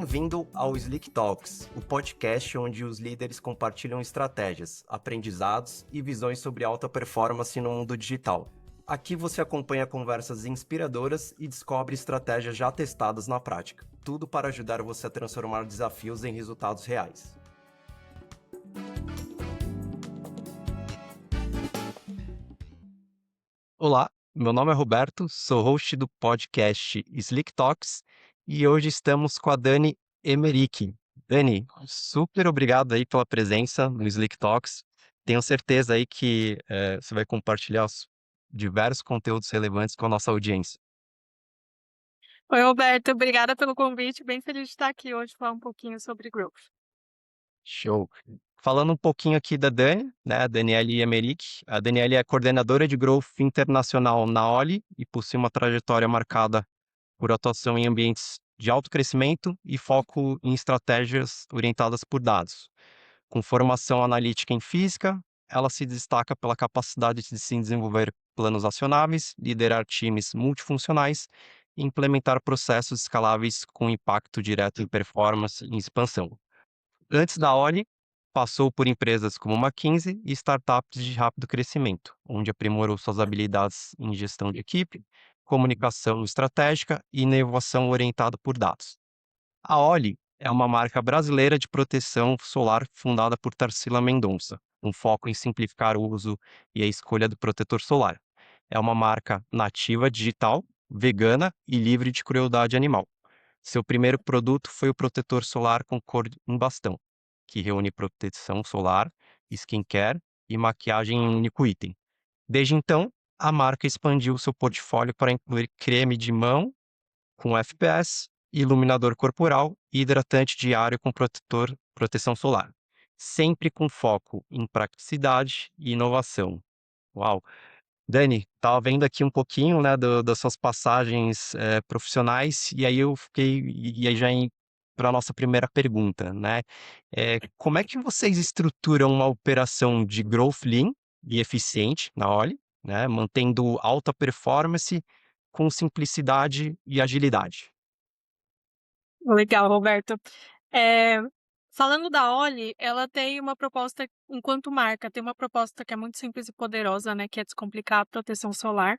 Bem-vindo ao Slick Talks, o podcast onde os líderes compartilham estratégias, aprendizados e visões sobre alta performance no mundo digital. Aqui você acompanha conversas inspiradoras e descobre estratégias já testadas na prática. Tudo para ajudar você a transformar desafios em resultados reais. Olá, meu nome é Roberto, sou host do podcast Slick Talks e hoje estamos com a Dani Emerick. Dani, super obrigado aí pela presença no Slick Talks. Tenho certeza aí que você vai compartilhar os diversos conteúdos relevantes com a nossa audiência. Oi, Roberto, obrigada pelo convite. Bem feliz de estar aqui hoje falar um pouquinho sobre growth. Show! Falando um pouquinho aqui da Dani, né, a Daniele Emerick. A Daniele é coordenadora de Growth Internacional na Oli e possui uma trajetória marcada por atuação em ambientes de alto crescimento e foco em estratégias orientadas por dados. Com formação analítica em física, ela se destaca pela capacidade de se desenvolver planos acionáveis, liderar times multifuncionais e implementar processos escaláveis com impacto direto em performance e expansão. Antes da Oli, passou por empresas como McKinsey e startups de rápido crescimento, onde aprimorou suas habilidades em gestão de equipe, comunicação estratégica e inovação orientada por dados. A Oli é uma marca brasileira de proteção solar fundada por Tarsila Mendonça, com foco em simplificar o uso e a escolha do protetor solar. É uma marca nativa digital, vegana e livre de crueldade animal. Seu primeiro produto foi o protetor solar com cor em bastão, que reúne proteção solar, skincare e maquiagem em um único item. Desde então, a marca expandiu seu portfólio para incluir creme de mão com FPS, iluminador corporal e hidratante diário com proteção solar, sempre com foco em praticidade e inovação. Uau! Dani, estava vendo aqui um pouquinho, né, das suas passagens profissionais, e aí eu fiquei, e aí já para a nossa primeira pergunta, né? Como é que vocês estruturam uma operação de growth lean e eficiente na Oli, né, mantendo alta performance com simplicidade e agilidade? Legal, Roberto. Eh, Falando da Oli, ela tem uma proposta, enquanto marca, tem uma proposta que é muito simples e poderosa, né, que é descomplicar a proteção solar.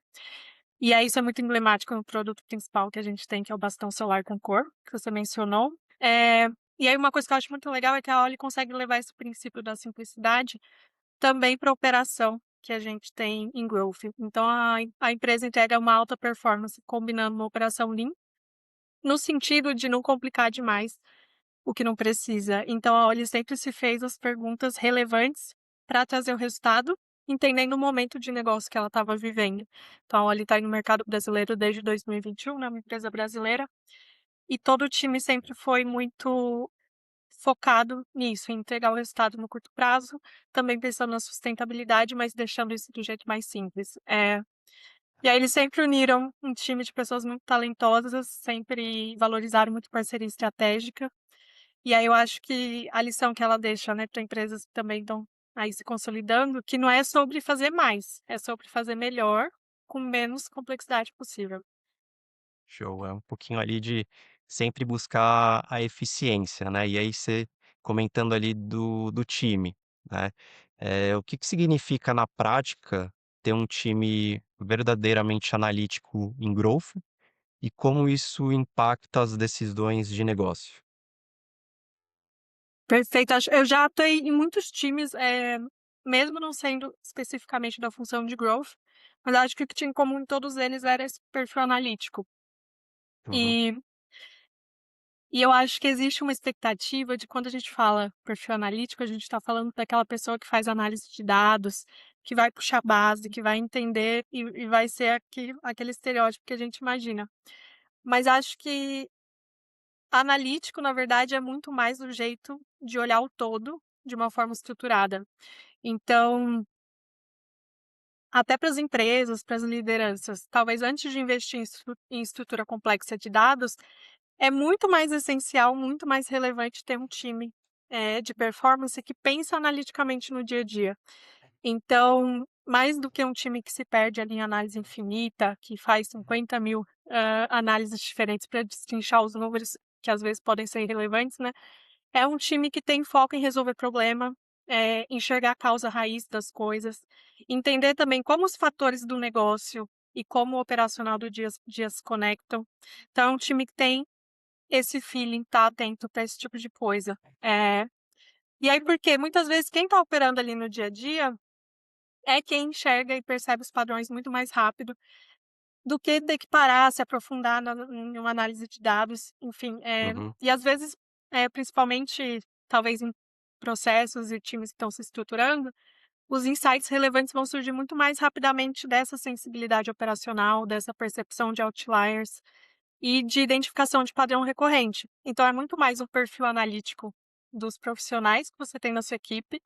E aí isso é muito emblemático no produto principal que a gente tem, que é o bastão solar com cor, que você mencionou. Eh, e aí uma coisa que eu acho muito legal é que a Oli consegue levar esse princípio da simplicidade também para a operação que a gente tem em growth. Então a empresa entrega uma alta performance combinando uma operação lean, no sentido de não complicar demais o que não precisa. Então a Oli sempre se fez as perguntas relevantes para trazer o resultado, entendendo o momento de negócio que ela estava vivendo. Então a Oli está no mercado brasileiro desde 2021, né, uma empresa brasileira, e todo o time sempre foi muito focado nisso, em entregar o resultado no curto prazo, também pensando na sustentabilidade, mas deixando isso do jeito mais simples. E aí eles sempre uniram um time de pessoas muito talentosas, sempre valorizaram muito parceria estratégica. E aí eu acho que a lição que ela deixa, né, para empresas que também estão aí se consolidando, que não é sobre fazer mais, é sobre fazer melhor, com menos complexidade possível. Show, é um pouquinho ali de sempre buscar a eficiência, né? E aí você comentando ali do time, né? O que que significa na prática ter um time verdadeiramente analítico em growth e como isso impacta as decisões de negócio? Perfeito, eu já atuei em muitos times, mesmo não sendo especificamente da função de growth, mas acho que o que tinha em comum em todos eles era esse perfil analítico. Uhum. E E eu acho que existe uma expectativa de quando a gente fala perfil analítico, a gente está falando daquela pessoa que faz análise de dados, que vai puxar base, que vai entender e vai ser aquele estereótipo que a gente imagina. Mas acho que analítico, na verdade, é muito mais do jeito de olhar o todo de uma forma estruturada. Então, até para as empresas, para as lideranças, talvez antes de investir em estrutura complexa de dados, é muito mais essencial, muito mais relevante ter um time, de performance que pensa analiticamente no dia a dia. Então, mais do que um time que se perde ali em análise infinita, que faz 50.000, análises diferentes para destrinchar os números, que às vezes podem ser irrelevantes, né, é um time que tem foco em resolver problema, enxergar a causa raiz das coisas, entender também como os fatores do negócio e como o operacional do dia se conectam. Então é um time que tem esse feeling, tá atento para esse tipo de coisa. E aí porque muitas vezes quem está operando ali no dia a dia é quem enxerga e percebe os padrões muito mais rápido do que ter que parar, se aprofundar em uma análise de dados, enfim, Uhum. e às vezes, principalmente talvez em processos e times que estão se estruturando, os insights relevantes vão surgir muito mais rapidamente dessa sensibilidade operacional, dessa percepção de outliers e de identificação de padrão recorrente. Então é muito mais o perfil analítico dos profissionais que você tem na sua equipe,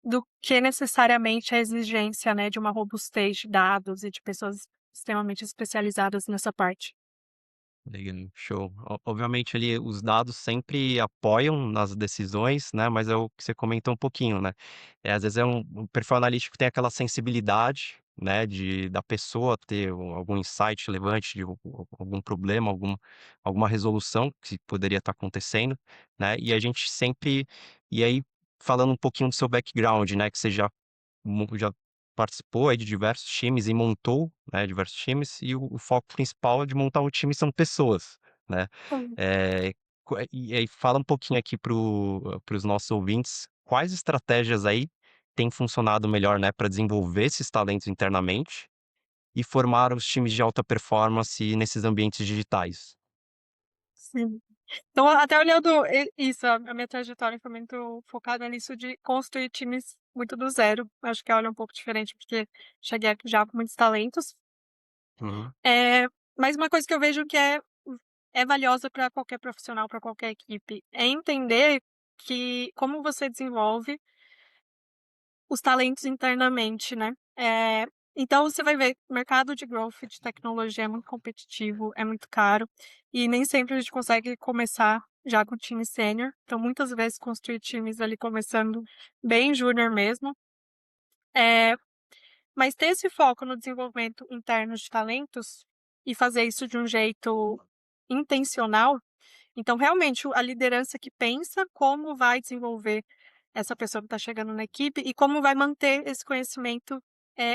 do que necessariamente a exigência, né, de uma robustez de dados e de pessoas extremamente especializadas nessa parte. Legal, show. Obviamente ali os dados sempre apoiam nas decisões, né, mas é o que você comentou um pouquinho, né, às vezes é um perfil analítico que tem aquela sensibilidade, né, da pessoa ter algum insight relevante de algum problema, alguma resolução que poderia estar acontecendo, né, e a gente sempre e aí falando um pouquinho do seu background, né, que você já participou aí de diversos times e montou, né, diversos times, e o foco principal de montar um time são pessoas, né. Hum. E aí fala um pouquinho aqui para os nossos ouvintes, quais estratégias aí têm funcionado melhor, né, para desenvolver esses talentos internamente e formar os times de alta performance nesses ambientes digitais? Sim. Então, até olhando isso, a minha trajetória foi muito focada nisso de construir times muito do zero. Acho que olha um pouco diferente, porque cheguei aqui já com muitos talentos. Uhum, Mas uma coisa que eu vejo que é valiosa para qualquer profissional, para qualquer equipe, é entender que como você desenvolve os talentos internamente, né. Então você vai ver, o mercado de growth de tecnologia é muito competitivo, é muito caro, e nem sempre a gente consegue começar já com time sênior, então muitas vezes construir times ali começando bem júnior mesmo. Eh, mas ter esse foco no desenvolvimento interno de talentos, e fazer isso de um jeito intencional, então realmente a liderança que pensa como vai desenvolver essa pessoa que está chegando na equipe e como vai manter esse conhecimento,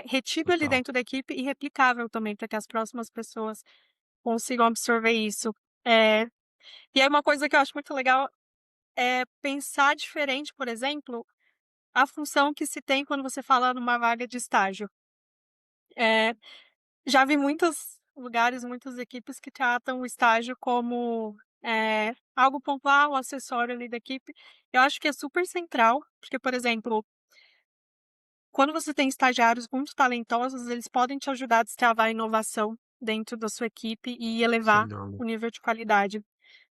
retido ali total. dentro da equipe e replicável também para que as próximas pessoas consigam absorver isso. Eh, e aí uma coisa que eu acho muito legal é pensar diferente, por exemplo, a função que se tem quando você fala numa vaga de estágio. Eh, Já vi muitos lugares, muitas equipes que tratam o estágio como, algo pontual, acessório ali da equipe. Eu acho que é super central, porque, por exemplo, quando você tem estagiários muito talentosos, eles podem te ajudar a destravar a inovação dentro da sua equipe e Sem elevar dúvida. o nível de qualidade.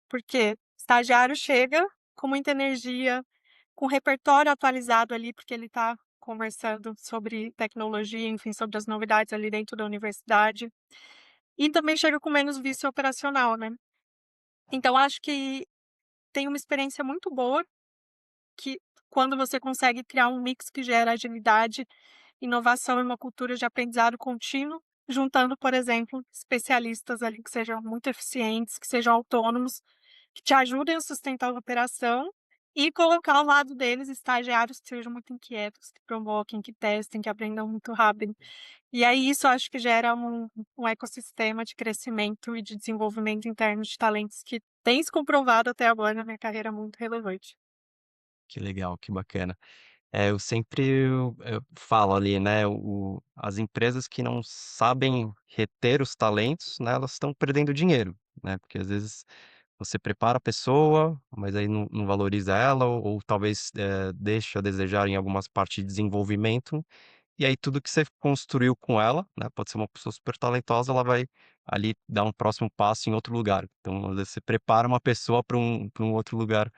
Porque estagiário chega com muita energia, com repertório atualizado ali, porque ele está conversando sobre tecnologia, enfim, sobre as novidades ali dentro da universidade. E também chega com menos vício operacional, né. Então acho que tem uma experiência muito boa, que quando você consegue criar um mix que gera agilidade, inovação e uma cultura de aprendizado contínuo, juntando, por exemplo, especialistas ali que sejam muito eficientes, que sejam autônomos, que te ajudem a sustentar a operação e colocar ao lado deles estagiários que sejam muito inquietos, que provoquem, que testem, que aprendam muito rápido. E aí isso eu acho que gera um ecossistema de crescimento e de desenvolvimento interno de talentos que tem se comprovado até agora na minha carreira muito relevante. Que legal, que bacana. Eu sempre eu falo ali, né, as empresas que não sabem reter os talentos, né, elas estão perdendo dinheiro, né, porque às vezes você prepara a pessoa, mas aí não valoriza ela ou talvez, deixa a desejar em algumas partes de desenvolvimento, e aí tudo que você construiu com ela, né, pode ser uma pessoa super talentosa, ela vai ali dar um próximo passo em outro lugar. Então, às vezes você prepara uma pessoa para um outro lugar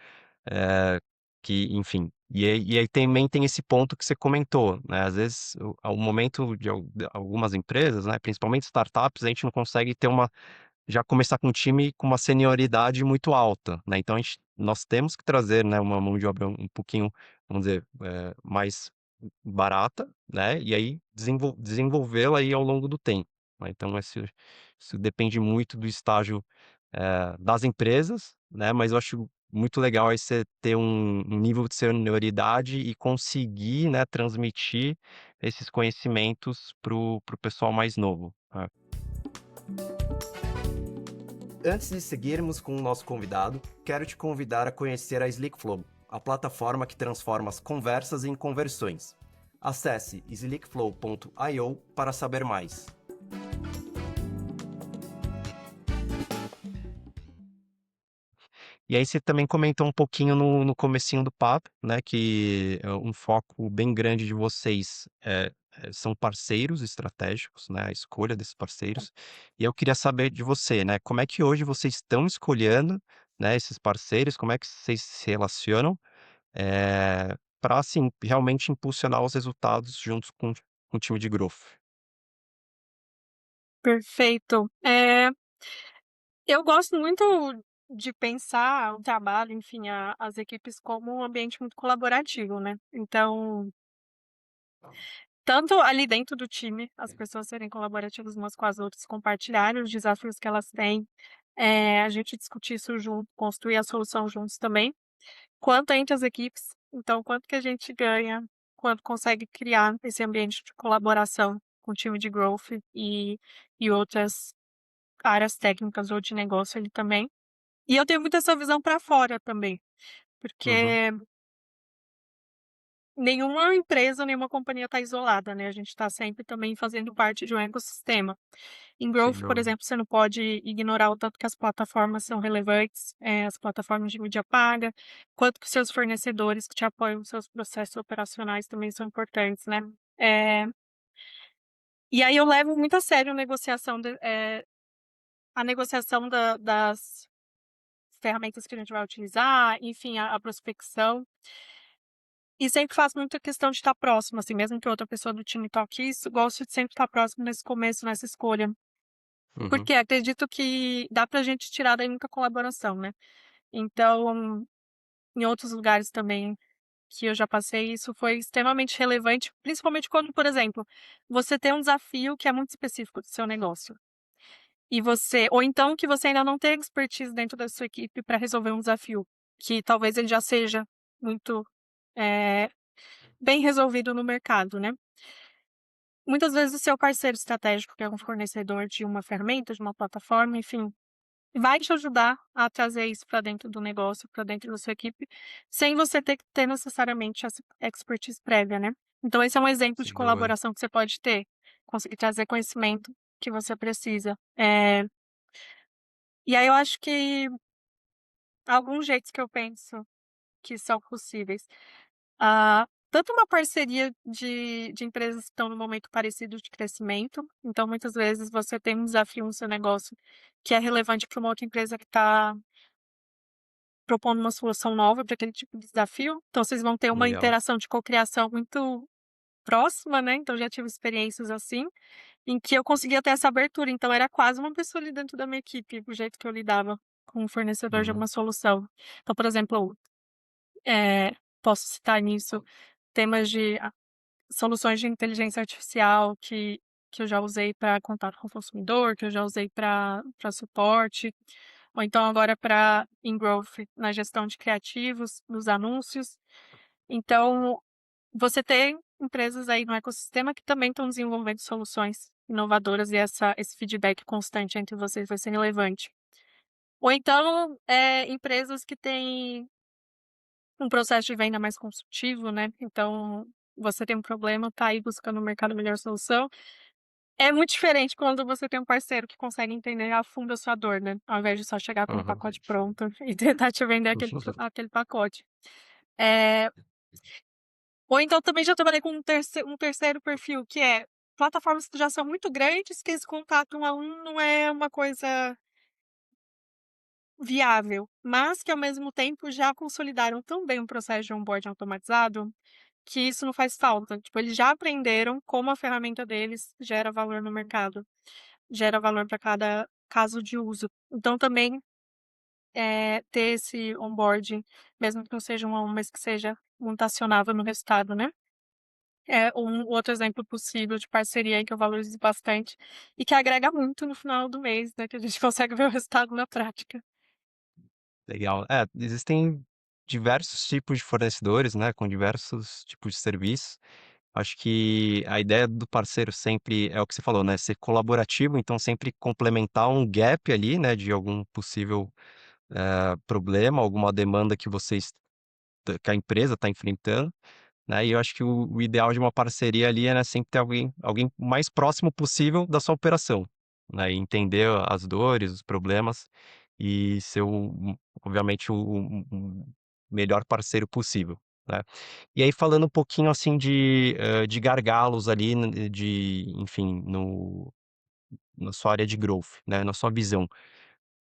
eh, que enfim, e aí também tem esse ponto que você comentou, né, às vezes ao momento de algumas empresas, né, principalmente startups, a gente não consegue ter já começar com um time com uma senioridade muito alta, né, então nós temos que trazer, né, uma mão de obra um pouquinho, vamos dizer, mais barata, né, e aí desenvolvê-la aí ao longo do tempo, né, então isso depende muito do estágio das empresas, né, mas eu acho muito legal aí você ter um nível de senioridade e conseguir, né, transmitir esses conhecimentos para o pessoal mais novo, né. Antes de seguirmos com o nosso convidado, quero te convidar a conhecer a Slickflow, a plataforma que transforma as conversas em conversões. Acesse slickflow.io para saber mais. E aí você também comentou um pouquinho no comecinho do papo, né, que um foco bem grande de vocês são parceiros estratégicos, né, a escolha desses parceiros. E eu queria saber de você, né, como é que hoje vocês estão escolhendo, né, esses parceiros, como é que vocês se relacionam, para assim, realmente impulsionar os resultados juntos com o time de growth? Perfeito. Eu gosto muito de pensar o trabalho, enfim, as equipes como um ambiente muito colaborativo, né. Então, tanto ali dentro do time, as pessoas serem colaborativas umas com as outras, compartilharem os desafios que elas têm, a gente discutir isso junto, construir a solução juntos também, quanto entre as equipes, então quanto que a gente ganha quando consegue criar esse ambiente de colaboração com o time de growth e outras áreas técnicas ou de negócio ali também. E eu tenho muito essa visão para fora também, Uhum, porque nenhuma empresa, nenhuma companhia está isolada, né, a gente está sempre também fazendo parte de um ecossistema. Em sem growth, por dúvida. exemplo, você não pode ignorar o tanto que as plataformas são relevantes, as plataformas de mídia paga, quanto que os seus fornecedores que te apoiam nos seus processos operacionais também são importantes, né. Eh, e aí eu levo muito a sério a negociação das ferramentas que a gente vai utilizar, enfim, a prospecção. E sempre faço muita questão de estar próximo, assim, mesmo que outra pessoa do time toque isso, gosto de sempre estar próximo nesse começo, nessa escolha. Uhum, Porque acredito que dá pra gente tirar daí muita colaboração, né. Então, em outros lugares também que eu já passei, isso foi extremamente relevante, principalmente quando, por exemplo, você tem um desafio que é muito específico do seu negócio, e você ou então que você ainda não tem expertise dentro da sua equipe para resolver um desafio, que talvez ele já seja muito, eh, bem resolvido no mercado, né. Muitas vezes o seu parceiro estratégico, que é um fornecedor de uma ferramenta, de uma plataforma, enfim, vai te ajudar a trazer isso para dentro do negócio, para dentro da sua equipe, sem você ter que ter necessariamente essa expertise prévia, né. Então esse é um exemplo de sem dúvida. colaboração que você pode ter, conseguir trazer conhecimento que você precisa. E aí eu acho que alguns jeitos que eu penso que são possíveis. Tanto uma parceria de empresas que estão num momento parecido de crescimento, então muitas vezes você tem um desafio no seu negócio que é relevante para uma outra empresa que está propondo uma solução nova para aquele tipo de desafio, então vocês vão ter uma Legal. interação de cocriação muito próxima, né, então já tive experiências assim, em que eu conseguia ter essa abertura, então era quase uma pessoa ali dentro da minha equipe, o jeito que eu lidava com o fornecedor de Uhum, alguma solução. Então, por exemplo, eh, posso citar nisso temas de soluções de inteligência artificial que eu já usei para contato com o consumidor, que eu já usei para suporte, ou então agora para growth na gestão de criativos, nos anúncios. Então, você tem empresas aí no ecossistema que também estão desenvolvendo soluções inovadoras e esse feedback constante entre vocês vai ser relevante. Ou então, empresas que têm um processo de venda mais consultivo, né, então você tem um problema, tá aí buscando no mercado a melhor solução. É muito diferente quando você tem um parceiro que consegue entender a fundo a sua dor, né, ao invés de só chegar com um uhum. pacote pronto e tentar te vender aquele pacote. Eh, ou então também já trabalhei com um terceiro perfil, que é plataformas que já são muito grandes, que esse contato um a um não é uma coisa viável, mas que ao mesmo tempo já consolidaram tão bem um processo de onboarding automatizado, que isso não faz falta. Tipo, eles já aprenderam como a ferramenta deles gera valor no mercado, gera valor para cada caso de uso. Então também, ter esse onboarding, mesmo que não seja um a um, mas que seja muito acionável no resultado, né. é um outro exemplo possível de parceria aí que eu valorizo bastante e que agrega muito no final do mês, né, que a gente consegue ver o resultado na prática. Legal. É, existem diversos tipos de fornecedores, né, com diversos tipos de serviços. Acho que a ideia do parceiro sempre é o que você falou, né, ser colaborativo, então sempre complementar um gap ali, né, de algum possível, problema, alguma demanda que vocês que a empresa está enfrentando, né, e eu acho que o ideal de uma parceria ali é, né, sempre ter alguém o mais próximo possível da sua operação, né, e entender as dores, os problemas e ser obviamente o melhor parceiro possível, né. E aí falando um pouquinho, assim, de gargalos ali, de enfim, na sua área de growth, né, na sua visão.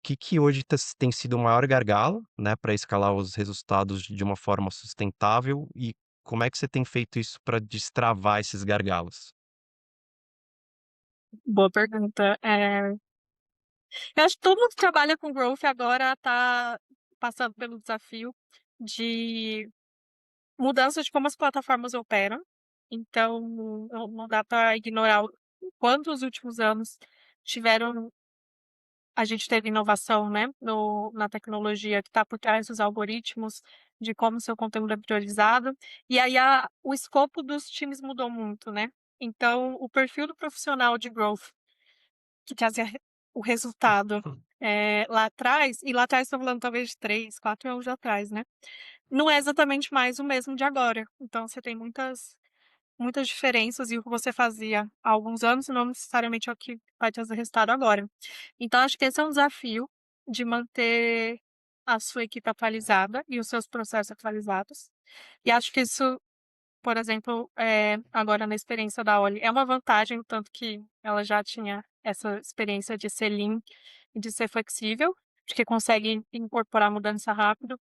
Que hoje tem sido o maior gargalo, né, para escalar os resultados de uma forma sustentável e como é que você tem feito isso para destravar esses gargalos? Boa pergunta. Eu acho que todo mundo que trabalha com growth agora está passando pelo desafio de mudança de como as plataformas operam, então não dá para ignorar o quanto os últimos anos tiveram a gente teve inovação, né, na tecnologia que está por trás dos algoritmos, de como seu conteúdo é priorizado, e aí o escopo dos times mudou muito, né. Então o perfil do profissional de growth que trazia o resultado, lá atrás estou falando talvez de 3, 4 anos atrás, né, não é exatamente mais o mesmo de agora. Então você tem muitas diferenças e o que você fazia há alguns anos não necessariamente é o que vai trazer resultado agora. Então acho que esse é um desafio de manter a sua equipe atualizada e os seus processos atualizados. E acho que isso, por exemplo, agora na experiência da Oli, é uma vantagem, tanto que ela já tinha essa experiência de ser lean e de ser flexível, porque consegue incorporar mudança rápido.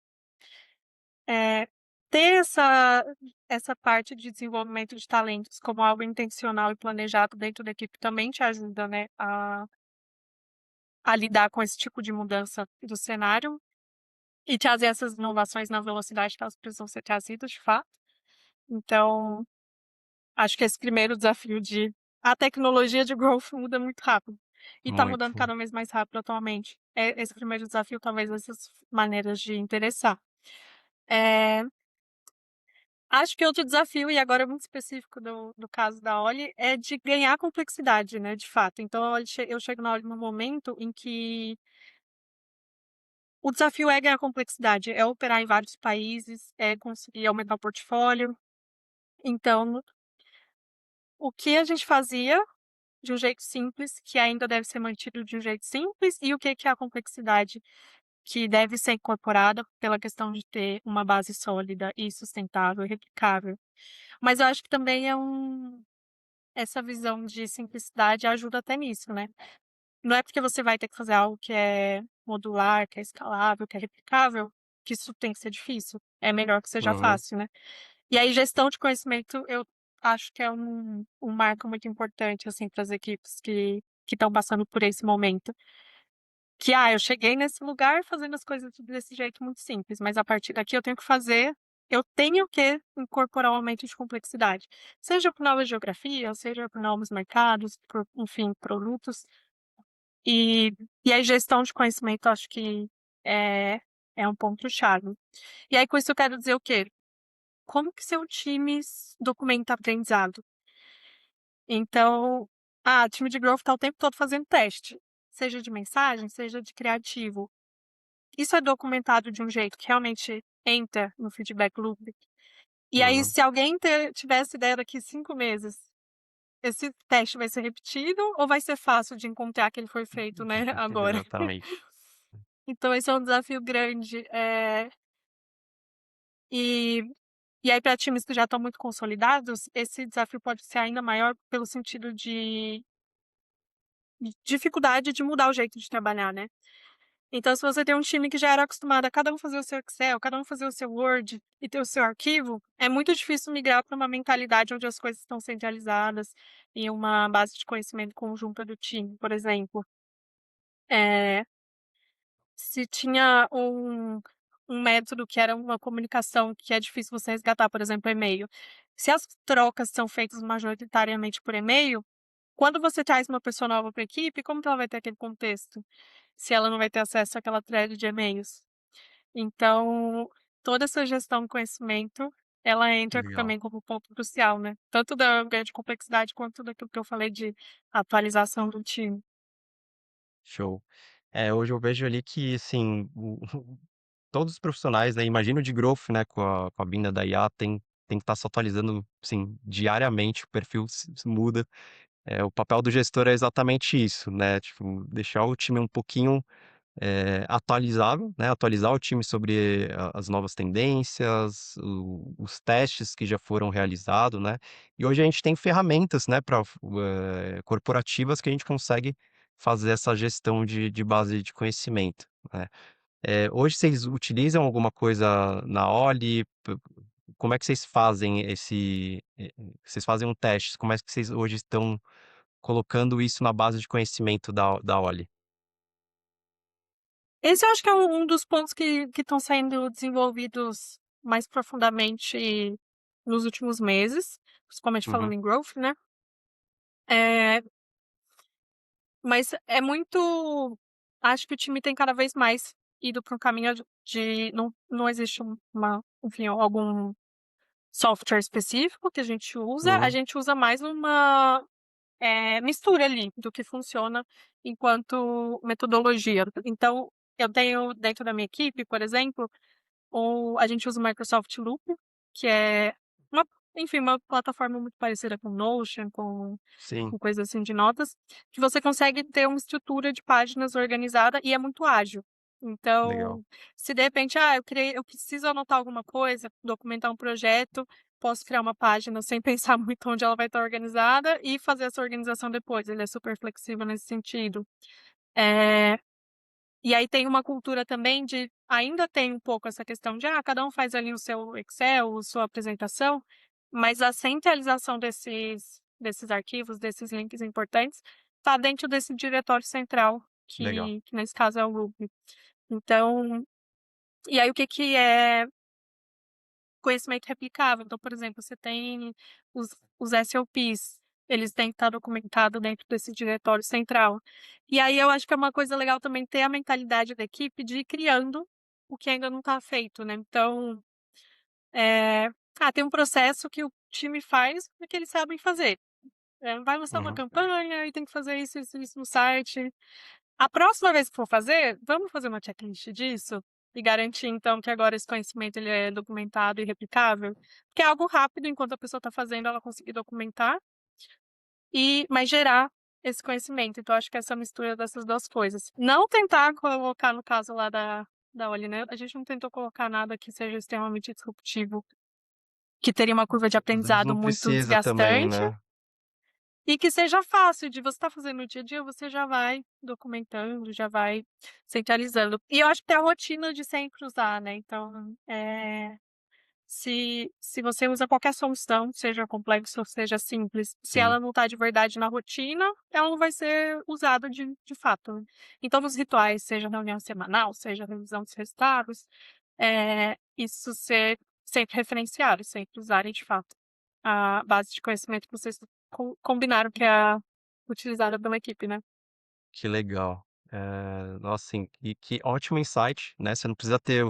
Eh, ter essa parte de desenvolvimento de talentos como algo intencional e planejado dentro da equipe também te ajuda, né, a lidar com esse tipo de mudança do cenário e trazer essas inovações na velocidade que elas precisam ser trazidas de fato. Então, acho que esse primeiro desafio de a tecnologia de growth muda muito rápido e está mudando Muito, cada vez mais rápido atualmente. Esse primeiro desafio, talvez essas maneiras de interessar. Eh Acho que outro desafio, e agora muito específico do caso da Oli, é de ganhar complexidade, né, de fato. Então a Oli eu chego na Oli num momento em que o desafio é ganhar complexidade, é operar em vários países, é conseguir aumentar o portfólio. Então, o que a gente fazia de um jeito simples, que ainda deve ser mantido de um jeito simples, e o que é a complexidade que deve ser incorporada pela questão de ter uma base sólida e sustentável e replicável. Mas eu acho que também essa visão de simplicidade ajuda até nisso, né. Não é porque você vai ter que fazer algo que é modular, que é escalável, que é replicável, que isso tem que ser difícil. É melhor que seja uhum, fácil, né. E aí gestão de conhecimento eu acho que é um marco muito importante, assim, para as equipes que estão passando por esse momento. Que, eu cheguei nesse lugar fazendo as coisas desse jeito muito simples, mas a partir daqui eu tenho que incorporar um aumento de complexidade, seja por novas geografias, seja por novos mercados, por, enfim, produtos. E e aí gestão de conhecimento acho que é é um ponto chave. E aí com isso eu quero dizer o quê? Como que seu time documenta aprendizado? Então, time de growth está o tempo todo fazendo teste, seja de mensagem, seja de criativo. Isso é documentado de um jeito que realmente entra no feedback loop. E aí, uhum. se alguém tivesse ideia daqui 5 meses, esse teste vai ser repetido ou vai ser fácil de encontrar que ele foi feito, né, agora? Exatamente. Então esse é um desafio grande, e e aí para times que já estão muito consolidados, esse desafio pode ser ainda maior pelo sentido de dificuldade de mudar o jeito de trabalhar, né. Então, se você tem um time que já era acostumado a cada um fazer o seu Excel, cada um fazer o seu Word e ter o seu arquivo, é muito difícil migrar para uma mentalidade onde as coisas estão centralizadas em uma base de conhecimento conjunta do time, por exemplo. Eh, se tinha um método que era uma comunicação que é difícil você resgatar, por exemplo, e-mail. Se as trocas são feitas majoritariamente por e-mail, quando você traz uma pessoa nova para a equipe, como que ela vai ter aquele contexto, se ela não vai ter acesso àquela thread de e-mails? Então, toda essa gestão do conhecimento, ela entra Legal. também como ponto crucial, né, tanto da ganho de complexidade quanto daquilo que eu falei de atualização do time. Show. Hoje eu vejo ali que, assim, todos os profissionais, né, imagino de growth, né, com a vinda da IA, tem que estar se atualizando, assim, diariamente, o perfil se muda. O papel do gestor é exatamente isso, né, tipo, deixar o time um pouquinho, atualizável, né, atualizar o time sobre as novas tendências, os testes que já foram realizados, né. E hoje a gente tem ferramentas, né, corporativas que a gente consegue fazer essa gestão de base de conhecimento, né. Hoje vocês utilizam alguma coisa na Oli? Como é que vocês fazem vocês fazem um teste, como é que vocês hoje estão colocando isso na base de conhecimento da Oli? Esse eu acho que é um dos pontos que estão sendo desenvolvidos mais profundamente nos últimos meses, principalmente falando Uhum, em growth, né. Eh, mas é muito acho que o time tem cada vez mais ido para um caminho de não existe enfim, algum software específico que a uhum, gente usa mais uma, mistura ali do que funciona enquanto metodologia. Então, eu tenho dentro da minha equipe, por exemplo, a gente usa o Microsoft Loop, que é uma enfim, uma plataforma muito parecida com Notion, sim, com coisa assim de notas, que você consegue ter uma estrutura de páginas organizada e é muito ágil. legal. Então, se de repente, eu preciso anotar alguma coisa, documentar um projeto, posso criar uma página sem pensar muito onde ela vai estar organizada e fazer essa organização depois, ele é super flexível nesse sentido. Eh e aí tem uma cultura também de ainda tem um pouco essa questão de, cada um faz ali o seu Excel, sua apresentação, mas a centralização desses arquivos, desses links importantes, está dentro desse diretório central, Legal. que nesse caso é o Ruby. Então, e aí o que que é conhecimento replicável? Então, por exemplo, você tem os SOPs, eles têm que estar documentados dentro desse diretório central. E aí eu acho que é uma coisa legal também ter a mentalidade da equipe de ir criando o que ainda não está feito, né. Então, eh, tem um processo que o time faz porque eles sabem fazer. Vai lançar uma Uhum. campanha e tem que fazer isso, isso, isso no site. A próxima vez que for fazer, vamos fazer uma checklist disso? E garantir então que agora esse conhecimento ele é documentado e replicável? Porque é algo rápido, enquanto a pessoa está fazendo, ela conseguir documentar mas gerar esse conhecimento. Então acho que essa mistura dessas 2 coisas. Não tentar colocar no caso lá da Oli, né, a gente não tentou colocar nada que seja extremamente disruptivo, que teria uma curva de Às vezes aprendizado não muito precisa também, desgastante. né. E que seja fácil de você estar fazendo no dia a dia, você já vai documentando, já vai centralizando. E eu acho que tem a rotina de sempre usar, né, então, se você usa qualquer solução, seja complexa ou seja simples, se Sim, ela não está de verdade na rotina, ela não vai ser usada de fato, né. Então nos rituais, seja reunião semanal, seja revisão dos resultados, isso ser sempre referenciado, sempre usarem de fato a base de conhecimento que vocês combinaram que é a utilizada pela equipe, né. que legal. Nossa, assim, que ótimo insight, né, você não precisa ter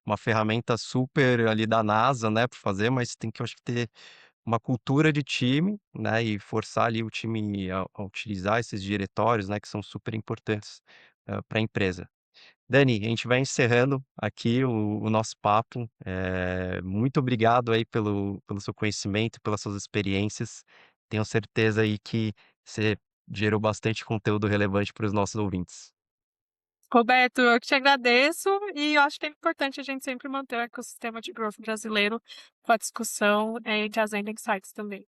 uma ferramenta super ali da NASA, né, para fazer, mas tem que, eu acho que ter uma cultura de time, né, e forçar ali o time a utilizar esses diretórios, né, que são super importantes, para a empresa. Dani, a gente vai encerrando aqui o nosso papo. Muito obrigado aí pelo seu conhecimento, pelas suas experiências. Tenho certeza aí que você gerou bastante conteúdo relevante para os nossos ouvintes. Roberto, eu que te agradeço e eu acho que é importante a gente sempre manter o ecossistema de growth brasileiro com a discussão, e trazendo insights também.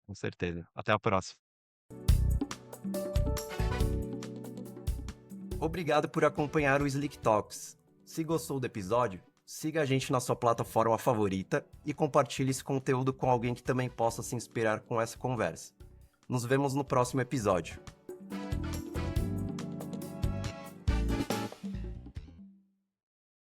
Com certeza. Até a próxima. Obrigado por acompanhar o Slick Talks. Se gostou do episódio, siga a gente na sua plataforma favorita e compartilhe esse conteúdo com alguém que também possa se inspirar com essa conversa. Nos vemos no próximo episódio.